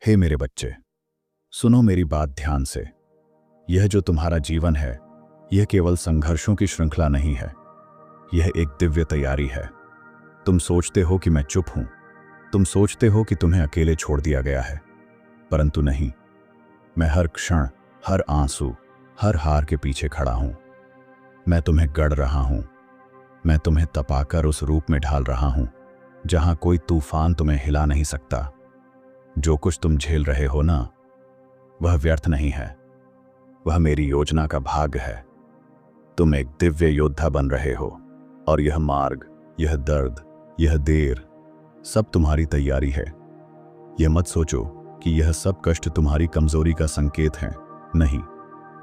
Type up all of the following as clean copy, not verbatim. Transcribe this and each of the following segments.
हे मेरे बच्चे, सुनो मेरी बात ध्यान से। यह जो तुम्हारा जीवन है, यह केवल संघर्षों की श्रृंखला नहीं है, यह एक दिव्य तैयारी है। तुम सोचते हो कि मैं चुप हूं, तुम सोचते हो कि तुम्हें अकेले छोड़ दिया गया है, परंतु नहीं। मैं हर क्षण, हर आंसू, हर हार के पीछे खड़ा हूं। मैं तुम्हें गढ़ रहा हूं, मैं तुम्हें तपाकर उस रूप में ढाल रहा हूं जहां कोई तूफान तुम्हें हिला नहीं सकता। जो कुछ तुम झेल रहे हो ना, वह व्यर्थ नहीं है, वह मेरी योजना का भाग है। तुम एक दिव्य योद्धा बन रहे हो, और यह मार्ग, यह दर्द, यह देर, सब तुम्हारी तैयारी है। यह मत सोचो कि यह सब कष्ट तुम्हारी कमजोरी का संकेत है। नहीं,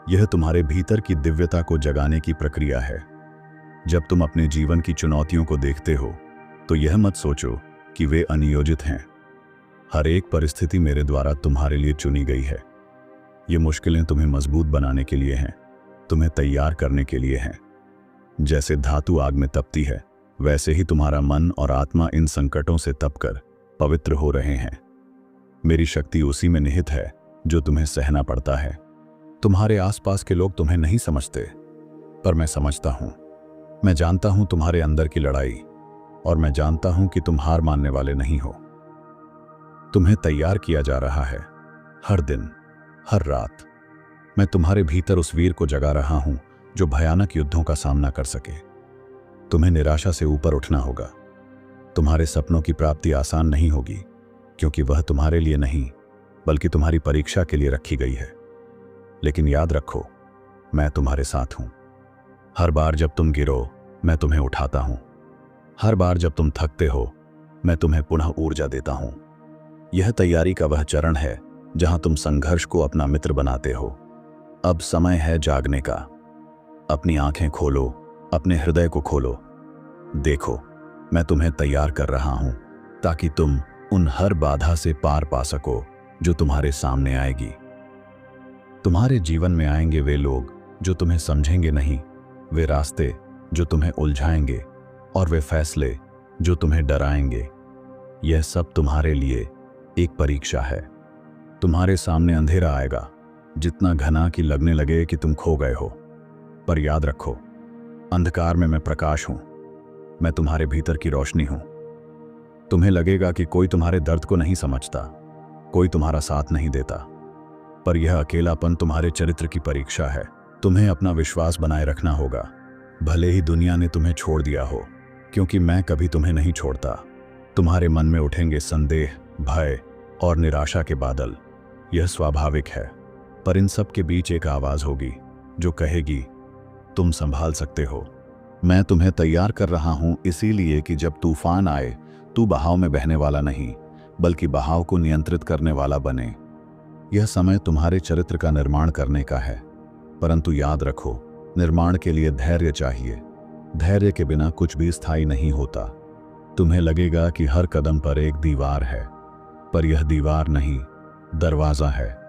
यह तुम्हारे भीतर की दिव्यता को जगाने की प्रक्रिया है। जब तुम अपने जीवन की चुनौतियों को देखते हो, तो यह मत सोचो कि वे अनियोजित हैं। हर एक परिस्थिति मेरे द्वारा तुम्हारे लिए चुनी गई है। ये मुश्किलें तुम्हें मजबूत बनाने के लिए हैं, तुम्हें तैयार करने के लिए हैं। जैसे धातु आग में तपती है, वैसे ही तुम्हारा मन और आत्मा इन संकटों से तपकर पवित्र हो रहे हैं। मेरी शक्ति उसी में निहित है जो तुम्हें सहना पड़ता है। तुम्हारे आसपास के लोग तुम्हें नहीं समझते, पर मैं समझता हूं। मैं जानता हूं तुम्हारे अंदर की लड़ाई, और मैं जानता हूं कि तुम हार मानने वाले नहीं हो। तुम्हें तैयार किया जा रहा है, हर दिन, हर रात। मैं तुम्हारे भीतर उस वीर को जगा रहा हूं जो भयानक युद्धों का सामना कर सके। तुम्हें निराशा से ऊपर उठना होगा। तुम्हारे सपनों की प्राप्ति आसान नहीं होगी, क्योंकि वह तुम्हारे लिए नहीं, बल्कि तुम्हारी परीक्षा के लिए रखी गई है। लेकिन याद रखो, मैं तुम्हारे साथ हूं। हर बार जब तुम गिरो, मैं तुम्हें उठाता हूं। हर बार जब तुम थकते हो, मैं तुम्हें पुनः ऊर्जा देता हूं। यह तैयारी का वह चरण है जहां तुम संघर्ष को अपना मित्र बनाते हो। अब समय है जागने का। अपनी आंखें खोलो, अपने हृदय को खोलो। देखो, मैं तुम्हें तैयार कर रहा हूं ताकि तुम उन हर बाधा से पार पा सको जो तुम्हारे सामने आएगी। तुम्हारे जीवन में आएंगे वे लोग जो तुम्हें समझेंगे नहीं, वे रास्ते जो तुम्हें उलझाएंगे, और वे फैसले जो तुम्हें डराएंगे। यह सब तुम्हारे लिए एक परीक्षा है। तुम्हारे सामने अंधेरा आएगा, जितना घना कि लगने लगे कि तुम खो गए हो। पर याद रखो, अंधकार में मैं प्रकाश हूं। मैं तुम्हारे भीतर की रोशनी हूं। तुम्हें लगेगा कि कोई तुम्हारे दर्द को नहीं समझता, कोई तुम्हारा साथ नहीं देता, पर यह अकेलापन तुम्हारे चरित्र की परीक्षा है। तुम्हें अपना विश्वास बनाए रखना होगा, भले ही दुनिया ने तुम्हें छोड़ दिया हो, क्योंकि मैं कभी तुम्हें नहीं छोड़ता। तुम्हारे मन में उठेंगे संदेह, भय और निराशा के बादल। यह स्वाभाविक है, पर इन सब के बीच एक आवाज होगी जो कहेगी, तुम संभाल सकते हो। मैं तुम्हें तैयार कर रहा हूं इसीलिए कि जब तूफान आए, तू बहाव में बहने वाला नहीं, बल्कि बहाव को नियंत्रित करने वाला बने। यह समय तुम्हारे चरित्र का निर्माण करने का है, परंतु याद रखो, निर्माण के लिए धैर्य चाहिए। धैर्य के बिना कुछ भी स्थायी नहीं होता। तुम्हें लगेगा कि हर कदम पर एक दीवार है, पर यह दीवार नहीं, दरवाजा है।